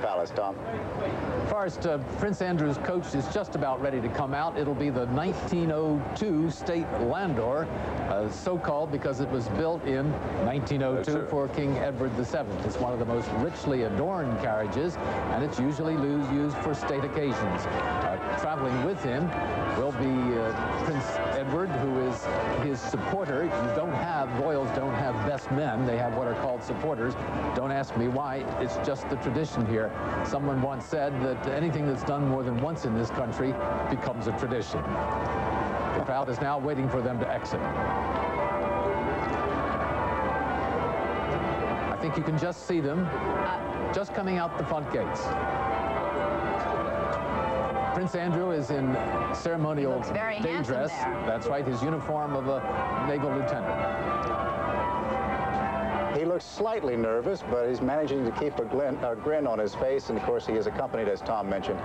Palace, Tom. First, Prince Andrew's coach is just about ready to come out. It'll be the 1902 State Landor, so-called because it was built in 1902 for King Edward VII. It's one of the most richly adorned carriages, and it's usually used for state occasions. Traveling with him will be Prince Edward, who is his supporter. Royals don't have best men. They have what are called supporters. Don't ask me why. It's just the tradition here. Someone once said that anything that's done more than once in this country becomes a tradition. The crowd is now waiting for them to exit. I think you can just see them just coming out the front gates. Prince Andrew is in ceremonial day dress. That's right, his uniform of a naval lieutenant. He looks slightly nervous, but he's managing to keep a grin on his face. And, of course, he is accompanied, as Tom mentioned,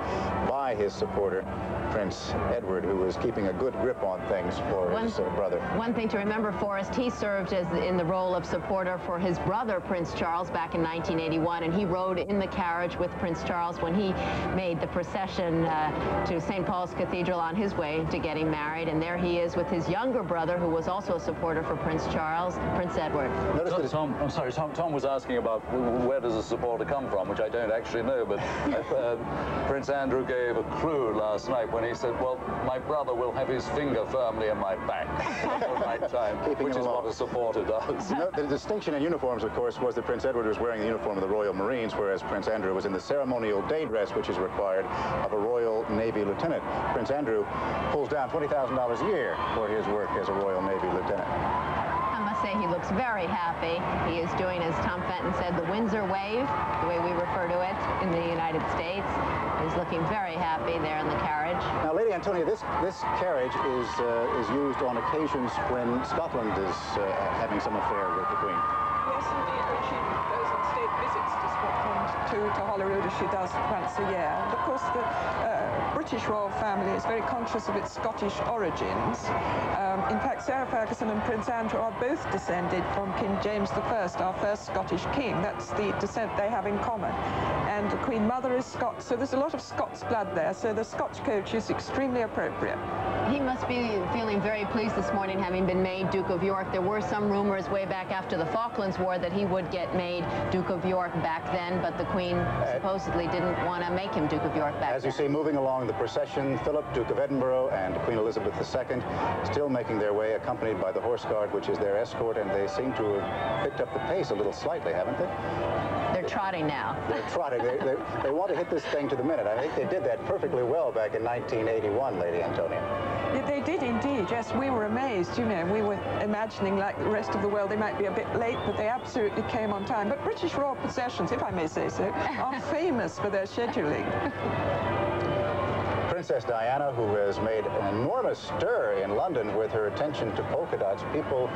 by his supporter, Prince Edward, who is keeping a good grip on things for his brother. One thing to remember, Forrest, he served in the role of supporter for his brother, Prince Charles, back in 1981, and he rode in the carriage with Prince Charles when he made the procession to St. Paul's Cathedral on his way to getting married. And there he is with his younger brother, who was also a supporter for Prince Charles, Prince Edward. I'm sorry, Tom was asking about where does a supporter come from, which I don't actually know, but Prince Andrew gave a clue last night when he said, well, my brother will have his finger firmly in my back all night time, which is what a supporter does. You know, the distinction in uniforms, of course, was that Prince Edward was wearing the uniform of the Royal Marines, whereas Prince Andrew was in the ceremonial day dress, which is required of a Royal Navy lieutenant. Prince Andrew pulls down $20,000 a year for his work as a Royal Navy lieutenant. Say he looks very happy. He is doing, as Tom Fenton said, the Windsor wave, the way we refer to it in the United States. He's looking very happy there in the carriage. Now, Lady Antonia, this carriage is used on occasions when Scotland is having some affair with the Queen. Yes, indeed. She goes on state visits to Scotland, to Holyrood, as she does once a year. And of course, the British royal family is very conscious of its Scottish origins. In fact, Sara Ferguson and Prince Andrew are both descended from King James I, our first Scottish king. That's the descent they have in common. And the Queen Mother is Scots, so there's a lot of Scots blood there, so the Scotch coach is extremely appropriate. He must be feeling very pleased this morning, having been made Duke of York. There were some rumors way back after the Falklands War that he would get made Duke of York back then, but the Queen supposedly didn't want to make him Duke of York back then. As you see, moving along the procession, Philip, Duke of Edinburgh, and Queen Elizabeth II, still making their way, accompanied by the Horse Guard, which is their escort, and they seem to have picked up the pace a little slightly, haven't they? They're trotting now. They're trotting. They want to hit this thing to the minute. I think they did that perfectly well back in 1981, Lady Antonia. Yeah, they did indeed. Yes, we were amazed. You know, we were imagining, like the rest of the world, they might be a bit late, but they absolutely came on time. But British royal processions, if I may say so, are famous for their scheduling. Princess Diana, who has made an enormous stir in London with her attention to polka dots. People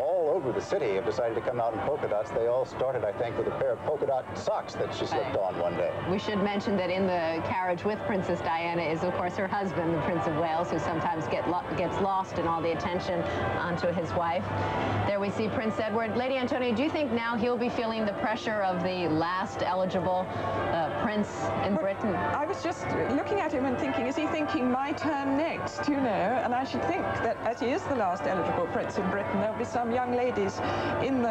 all over the city have decided to come out in polka dots. They all started, I think, with a pair of polka dot socks that she slipped on one day. We should mention that in the carriage with Princess Diana is, of course, her husband, the Prince of Wales, who sometimes gets lost in all the attention onto his wife. There we see Prince Edward. Lady Antonia, do you think now he'll be feeling the pressure of the last eligible prince in Britain? I was just looking at him and thinking, is he thinking my turn next, you know? And I should think that as he is the last eligible prince in Britain, there'll be some young ladies in the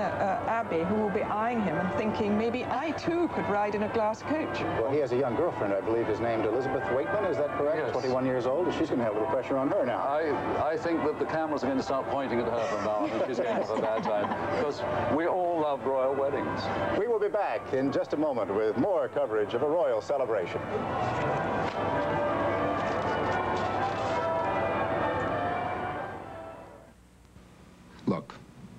Abbey who will be eyeing him and thinking, maybe I too could ride in a glass coach. Well, he has a young girlfriend, I believe, is named Elizabeth Wakeman, is that correct? Yes. 21 years old. She's going to have a little pressure on her now. I think that the cameras are going to start pointing at her from now on, and she's going to have a bad time, because we all love royal weddings. We will be back in just a moment with more coverage of a royal celebration. Look,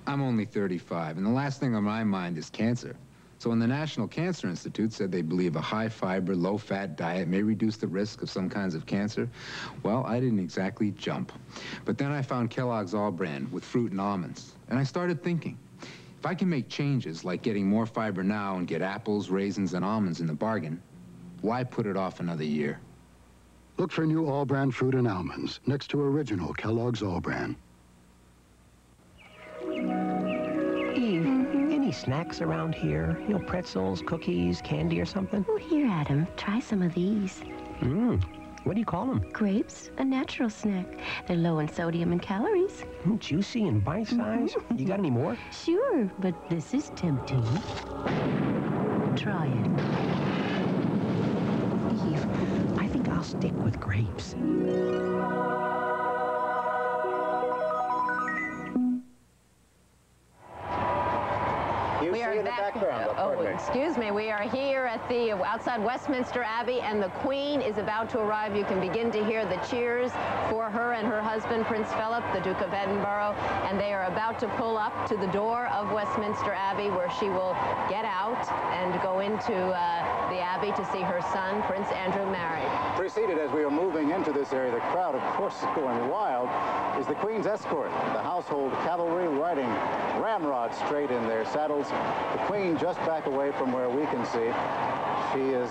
I'm only 35, and the last thing on my mind is cancer. So when the National Cancer Institute said they believe a high-fiber, low-fat diet may reduce the risk of some kinds of cancer, well, I didn't exactly jump. But then I found Kellogg's All Brand with fruit and almonds, and I started thinking, if I can make changes like getting more fiber now and get apples, raisins, and almonds in the bargain, why put it off another year? Look for new All Brand fruit and almonds next to original Kellogg's All Brand. Eve, any any snacks around here? You know, pretzels, cookies, candy or something? Oh, here, Adam. Try some of these. What do you call them? Grapes, a natural snack. They're low in sodium and calories. Juicy and bite-sized. You got any more? Sure, but this is tempting. Try it. Eve, I think I'll stick with grapes. We are in the background. Excuse me. We are here at the outside Westminster Abbey, and the Queen is about to arrive. You can begin to hear the cheers for her and her husband, Prince Philip, the Duke of Edinburgh, and they are about to pull up to the door of Westminster Abbey, where she will get out and go into the Abbey to see her son, Prince Andrew, married. Preceded as we are moving into this area, the crowd, of course, is going wild, is the Queen's escort, the household cavalry riding ramrods straight in their saddles. The Queen just back away from where we can see. She is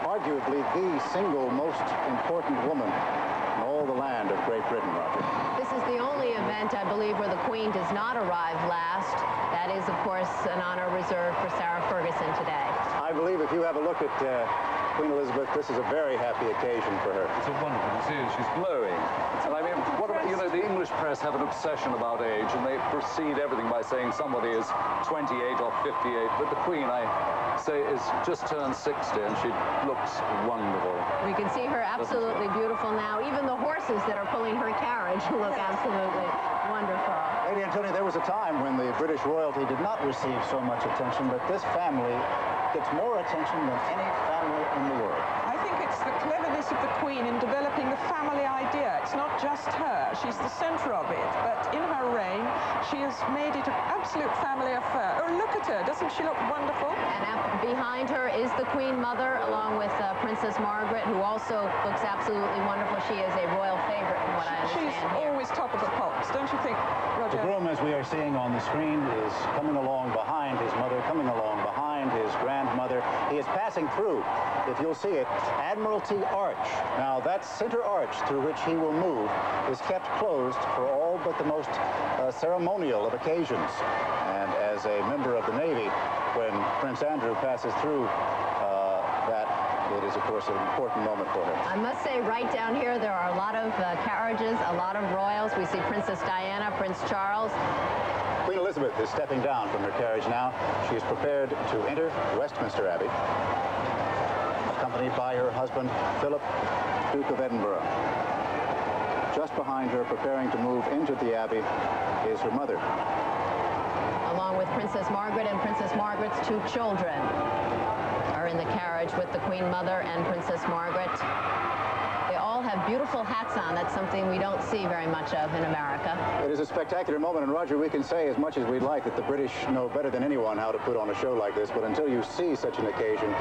arguably the single most important woman in all the land of Great Britain, Roger. This is the only event, I believe, where the Queen does not arrive last. That is, of course, an honor reserved for Sara Ferguson today. I believe if you have a look at Queen Elizabeth, this is a very happy occasion for her. It's a wonderful to see her. She's glowing. And I mean, what about, you know, the English press have an obsession about age, and they precede everything by saying somebody is 28 or 58. But the Queen, I say, is just turned 60, and she looks wonderful. We can see her absolutely beautiful now. Even the horses that are pulling her carriage look absolutely wonderful. Lady Antonia, there was a time when the British royalty did not receive so much attention, but this family gets more attention than any family in the world. I think it's the cleverness of the Queen in developing the family idea. It's not just her. She's the centre of it. But in her reign, she has made it an absolute family affair. Oh, look at her. Doesn't she look wonderful? And behind her is the Queen Mother, along with Princess Margaret, who also looks absolutely wonderful. She is a royal favourite, from what I understand. She's always top of the pops, don't you think, Roger? The groom, as we are seeing on the screen, is coming along behind his mother, coming along behind his grandmother. He is passing through, if you'll see it, Admiralty Arch. Now, that center arch through which he will move is kept closed for all but the most ceremonial of occasions. And as a member of the Navy, when Prince Andrew passes through it is, of course, an important moment for her. I must say, right down here, there are a lot of carriages, a lot of royals. We see Princess Diana, Prince Charles. Queen Elizabeth is stepping down from her carriage now. She is prepared to enter Westminster Abbey, accompanied by her husband, Philip, Duke of Edinburgh. Just behind her, preparing to move into the Abbey, is her mother. Along with Princess Margaret and Princess Margaret's two children are in the carriage with the Queen Mother and Princess Margaret. They all have beautiful hats on. That's something we don't see very much of in America. It is a spectacular moment, and Roger, we can say as much as we'd like that the British know better than anyone how to put on a show like this, but until you see such an occasion,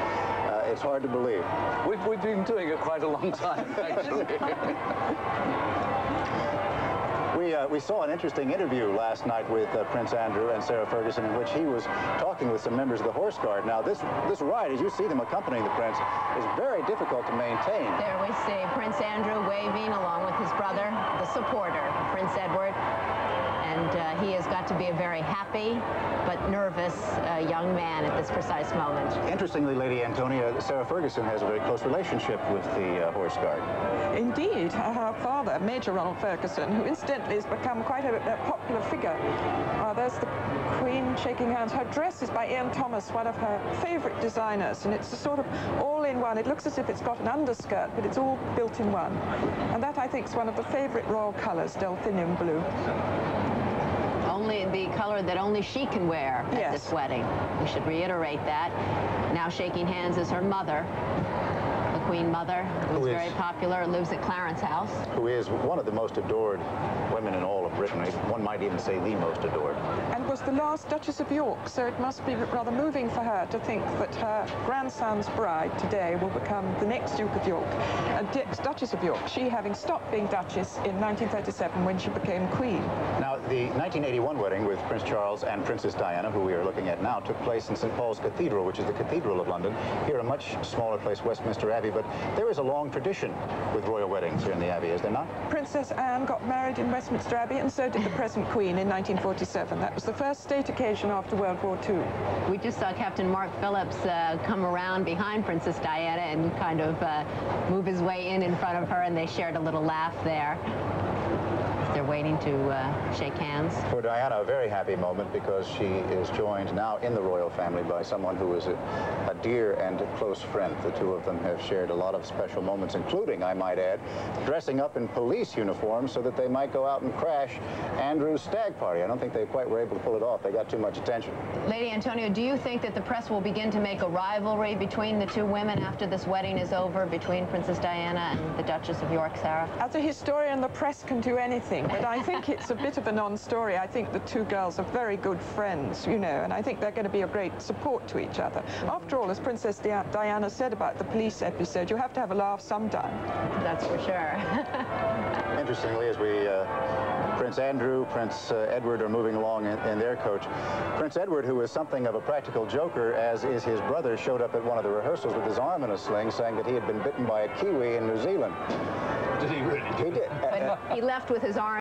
it's hard to believe. We've been doing it quite a long time, actually. We saw an interesting interview last night with Prince Andrew and Sara Ferguson, in which he was talking with some members of the Horse Guard. Now, this ride, as you see them accompanying the Prince, is very difficult to maintain. There we see Prince Andrew waving along with his brother, the supporter, Prince Edward. And he has got to be a very happy but nervous young man at this precise moment. Interestingly, Lady Antonia, Sara Ferguson has a very close relationship with the Horse Guard. Indeed, her father, Major Ronald Ferguson, who incidentally has become quite a popular figure. There's the Queen shaking hands. Her dress is by Ian Thomas, one of her favourite designers, and it's a sort of all-in-one. It looks as if it's got an underskirt, but it's all built in one. And that, I think, is one of the favourite royal colours, delphinium blue. Only the color that only she can wear at this wedding. We should reiterate that. Now shaking hands is her mother, the Queen Mother, who's very popular, lives at Clarence House. Who is one of the most adored women in all of Britain. One might even say the most adored. And was the last Duchess of York, so it must be rather moving for her to think that her grandson's bride today will become the next Duke of York, and Duchess of York, she having stopped being Duchess in 1937 when she became Queen. Now, the 1981 wedding with Prince Charles and Princess Diana, who we are looking at now, took place in St. Paul's Cathedral, which is the Cathedral of London. Here, a much smaller place, Westminster Abbey. but there is a long tradition with royal weddings here in the Abbey, is there not? Princess Anne got married in Westminster Abbey, and so did the present Queen in 1947. That was the first state occasion after World War II. We just saw Captain Mark Phillips come around behind Princess Diana and kind of move his way in front of her, and they shared a little laugh there. They're waiting to shake hands. For Diana, a very happy moment because she is joined now in the royal family by someone who is a dear and close friend. The two of them have shared a lot of special moments, including, I might add, dressing up in police uniforms so that they might go out and crash Andrew's stag party. I don't think they quite were able to pull it off. They got too much attention. Lady Antonio, do you think that the press will begin to make a rivalry between the two women after this wedding is over, between Princess Diana and the Duchess of York, Sarah? As a historian, the press can do anything, but I think it's a bit of a non-story. I think the two girls are very good friends, you know, and I think they're going to be a great support to each other. After all, as Princess Diana said about the police episode, you have to have a laugh sometime. That's for sure. Interestingly, as we Prince Andrew, Prince Edward are moving along in their coach. Prince Edward, who is something of a practical joker, as is his brother, showed up at one of the rehearsals with his arm in a sling, saying that he had been bitten by a kiwi in New Zealand. Did he really? He did. But he left with his arm